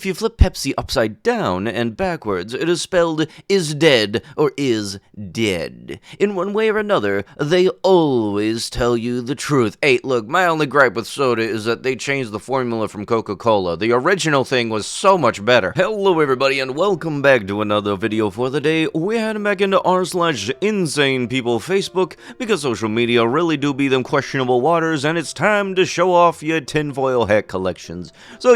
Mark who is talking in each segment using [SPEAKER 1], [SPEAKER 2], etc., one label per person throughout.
[SPEAKER 1] If you flip Pepsi upside down and backwards, it is spelled is dead or is dead. In one way or another, they always tell you the truth. Hey, look, my only gripe with soda is that they changed the formula from Coca-Cola. The original thing was so much better. Hello everybody and welcome back to another video for the day. We're heading back into r/insane people Facebook because social media really do be them questionable waters, and it's time to show off your tinfoil hat collections. So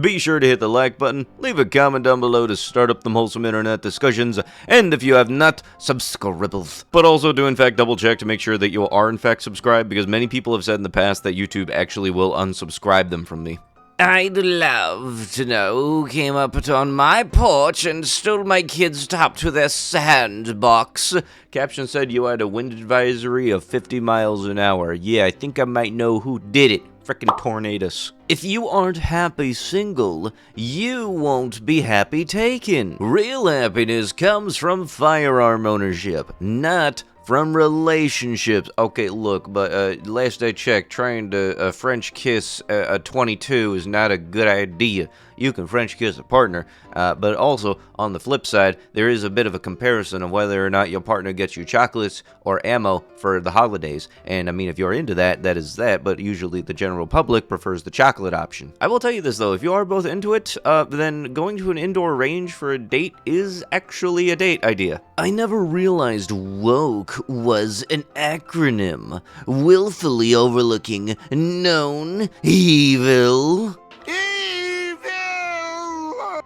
[SPEAKER 1] be sure to hit the like button, leave a comment down below to start up them wholesome internet discussions, and if you have not, subscribe. But also do in fact double check to make sure that you are in fact subscribed, because many people have said in the past that YouTube actually will unsubscribe them from me.
[SPEAKER 2] I'd love to know who came up on my porch and stole my kids' top to their sandbox.
[SPEAKER 1] Caption said you had a wind advisory of 50 miles an hour. Yeah, I think I might know who did it. Frickin' tornadoes. If you aren't happy single, you won't be happy taken. Real happiness comes from firearm ownership, not from relationships. Okay, look, but last I checked, trying to French kiss a 22 is not a good idea. You can French kiss a partner, but also, on the flip side, there is a bit of a comparison of whether or not your partner gets you chocolates or ammo for the holidays. And I mean, if you're into that, that is that, but usually the general public prefers the chocolate option. I will tell you this though, if you are both into it, then going to an indoor range for a date is actually a date idea. I never realized woke was an acronym, willfully overlooking known evil.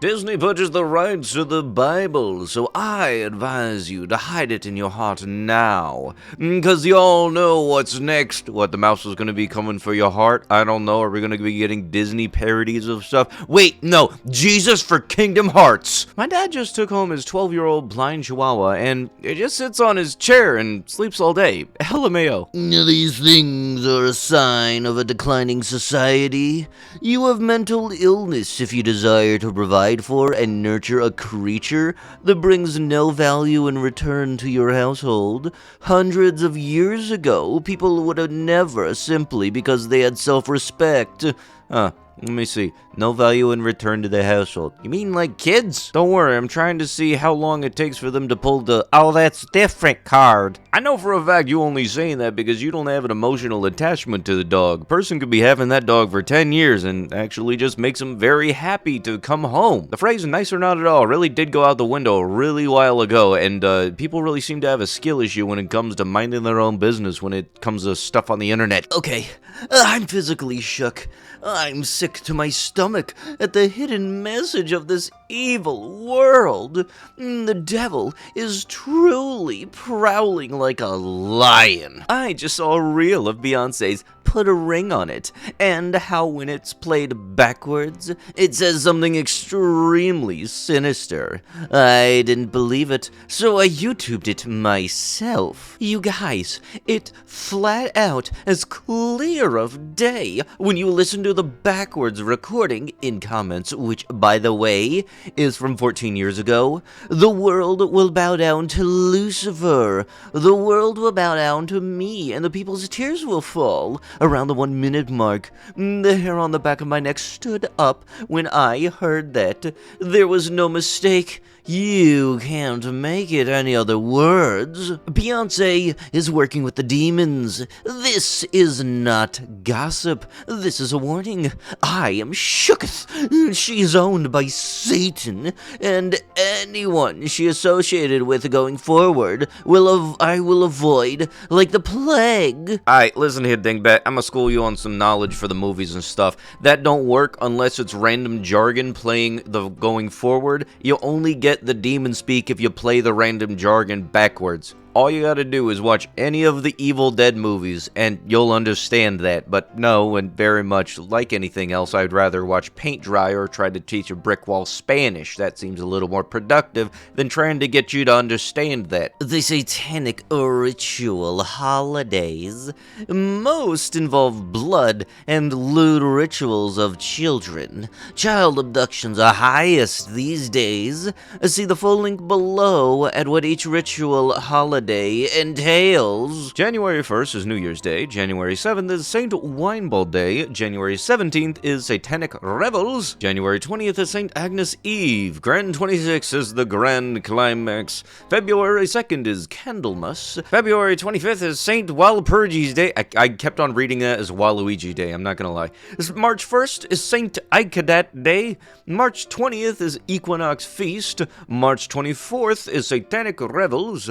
[SPEAKER 1] Disney purchased the rights to the Bible, so I advise you to hide it in your heart now. Because you all know what's next. What, the mouse is going to be coming for your heart? I don't know. Are we going to be getting Disney parodies of stuff? Wait, no. Jesus for Kingdom Hearts. My dad just took home his 12-year-old blind chihuahua, and it just sits on his chair and sleeps all day. LMAO.
[SPEAKER 2] These things are a sign of a declining society. You have mental illness if you desire to provide for and nurture a creature that brings no value in return to your household. Hundreds of years ago, people would have never, simply because they had self-respect. Let me see. No value in return to the household. You mean like kids? Don't worry, I'm trying to see how long it takes for them to pull the "oh, that's different" card. I know for a fact you only saying that because you don't have an emotional attachment to the dog. Person could be having that dog for 10 years and actually just makes them very happy to come home. The phrase "nice or not at all" really did go out the window a really while ago, and people really seem to have a skill issue when it comes to minding their own business when it comes to stuff on the internet. Okay, I'm physically shook. I'm sick to my stomach at the hidden message of this evil world. The devil is truly prowling like a lion. I just saw a reel of Beyonce's "Put a Ring on It," and how when it's played backwards, it says something extremely sinister. I didn't believe it, so I YouTubed it myself. You guys, it flat out as clear of day when you listen to the backwards recording in comments, which, by the way, is from 14 years ago. The world will bow down to Lucifer. The world will bow down to me, and the people's tears will fall. Around the 1 minute mark, the hair on the back of my neck stood up when I heard that. There was no mistake. You can't make it any other words. Beyonce is working with the demons. This is not gossip. This is a warning. I am shooketh. She is owned by Satan, and anyone she associated with going forward I will avoid like the plague.
[SPEAKER 1] Alright, listen here, dingbat. I'ma school you on some knowledge for the movies and stuff. That don't work unless it's random jargon playing the going forward. You only get the demon speak if you play the random jargon backwards. All you gotta do is watch any of the Evil Dead movies, and you'll understand that. But no, and very much like anything else, I'd rather watch paint dry or try to teach a brick wall Spanish. That seems a little more productive than trying to get you to understand that.
[SPEAKER 2] The Satanic ritual holidays most involve blood and lewd rituals of children. Child abductions are highest these days. See the full link below at what each ritual holiday holiday entails.
[SPEAKER 1] January 1st is New Year's Day, January 7th is St. Winebald Day, January 17th is Satanic Revels, January 20th is St. Agnes Eve, Grand 26th is the Grand Climax, February 2nd is Candlemas, February 25th is St. Walpurgis Day. I kept on reading that as Waluigi Day, I'm not gonna lie. March 1st is St. Ikedat Day, March 20th is Equinox Feast, March 24th is Satanic Revels,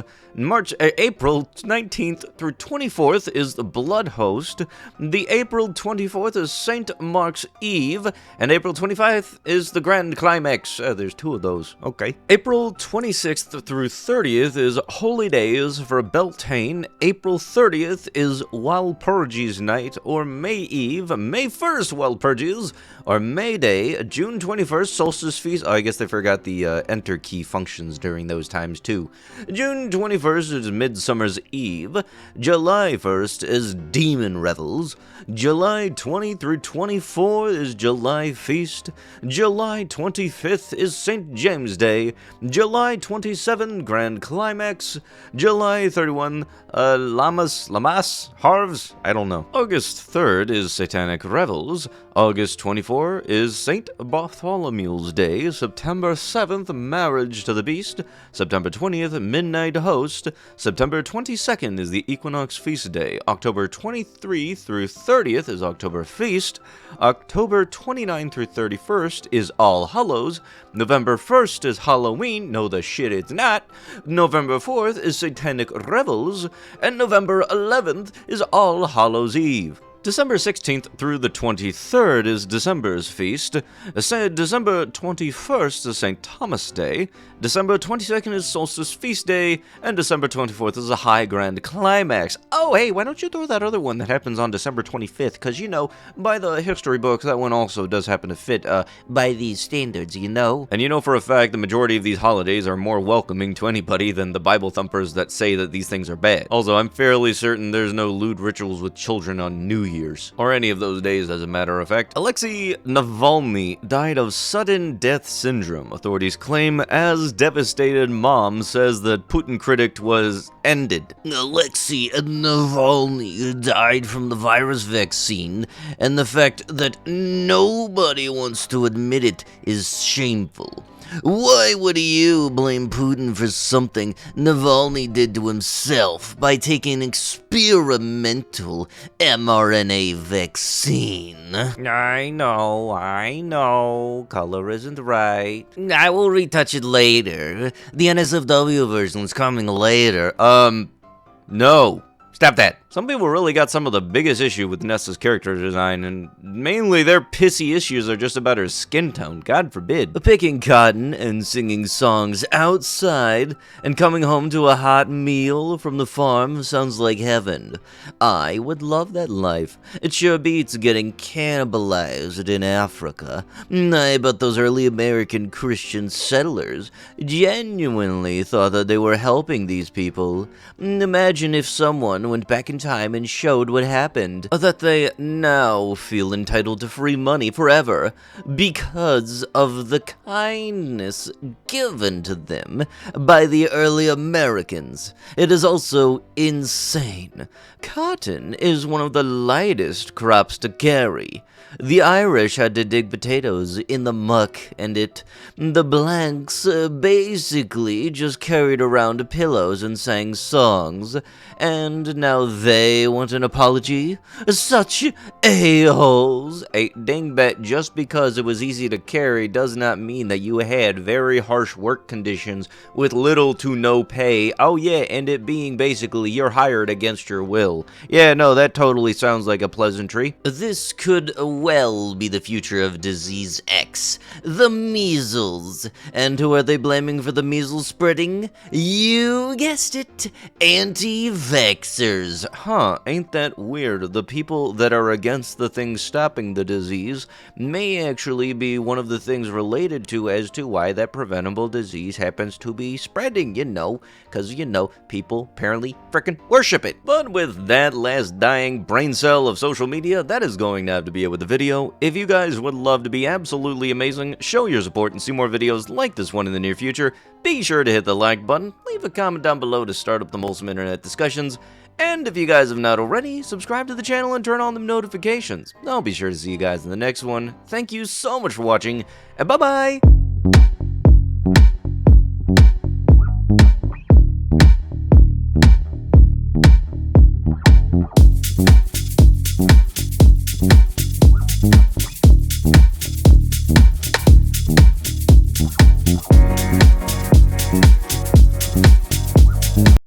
[SPEAKER 1] April 19th through 24th is the Blood Host, the April 24th is St. Mark's Eve, and April 25th is the Grand Climax. There's two of those, okay. April 26th through 30th is Holy Days for Beltane, April 30th is Walpurgis Night or May Eve, May 1st Walpurgis, or May Day, June 21st Solstice Feast. Oh, I guess they forgot the enter key functions during those times too. June 21st is Midsummer's Eve, July 1st is Demon Revels, July 20 through 24 is July Feast, July 25th is St. James Day, July 27 Grand Climax, July 31 Lamas, Harves, I don't know. August 3rd is Satanic Revels, August 24 is St. Bartholomew's Day, September 7th Marriage to the Beast, September 20th Midnight Host, September 22nd is the Equinox Feast Day, October 23 through 30th is October Feast, October 29 through 31st is All Hallows, November 1st is Halloween, no the shit it's not, November 4th is Satanic Revels, and November 11th is All Hallows Eve. December 16th through the 23rd is December's feast, December 21st is St. Thomas Day, December 22nd is Solstice Feast Day, and December 24th is a High Grand Climax. Oh, hey, why don't you throw that other one that happens on December 25th? Because, you know, by the history books, that one also does happen to fit, by these standards, you know? And you know for a fact the majority of these holidays are more welcoming to anybody than the Bible thumpers that say that these things are bad. Also, I'm fairly certain there's no lewd rituals with children on New Year's, or any of those days as a matter of fact. Alexei Navalny died of sudden death syndrome. Authorities claim as devastated mom says that Putin critic was ended.
[SPEAKER 2] Alexei Navalny died from the virus vaccine, and the fact that nobody wants to admit it is shameful. Why would you blame Putin for something Navalny did to himself by taking an experimental mRNA vaccine?
[SPEAKER 1] I know, color isn't right.
[SPEAKER 2] I will retouch it later. The NSFW version is coming later.
[SPEAKER 1] No. Stop that. Some people really got some of the biggest issue with Nessa's character design, and mainly their pissy issues are just about her skin tone, God forbid.
[SPEAKER 2] Picking cotton and singing songs outside and coming home to a hot meal from the farm sounds like heaven. I would love that life. It sure beats getting cannibalized in Africa. I bet those early American Christian settlers genuinely thought that they were helping these people. Imagine if someone went back in time and showed what happened, that they now feel entitled to free money forever because of the kindness given to them by the early Americans. It is also insane. Cotton is one of the lightest crops to carry. The Irish had to dig potatoes in the muck, and the blacks basically just carried around pillows and sang songs, and now they want an apology? Such a-holes!
[SPEAKER 1] Hey, dingbat, just because it was easy to carry does not mean that you had very harsh work conditions with little to no pay. Oh yeah, and it being basically you're hired against your will. Yeah, no, that totally sounds like a pleasantry.
[SPEAKER 2] This could well be the future of Disease X, the measles. And who are they blaming for the measles spreading? You guessed it, anti-vaxxers. anti-vaxxers.
[SPEAKER 1] Huh, ain't that weird? The people that are against the things stopping the disease may actually be one of the things related to as to why that preventable disease happens to be spreading, because, people apparently frickin' worship it. But with that last dying brain cell of social media, that is going to have to be it with the video. If you guys would love to be absolutely amazing, show your support and see more videos like this one in the near future, be sure to hit the like button, leave a comment down below to start up the wholesome internet discussions, and if you guys have not already, subscribe to the channel and turn on the notifications. I'll be sure to see you guys in the next one. Thank you so much for watching, and bye-bye!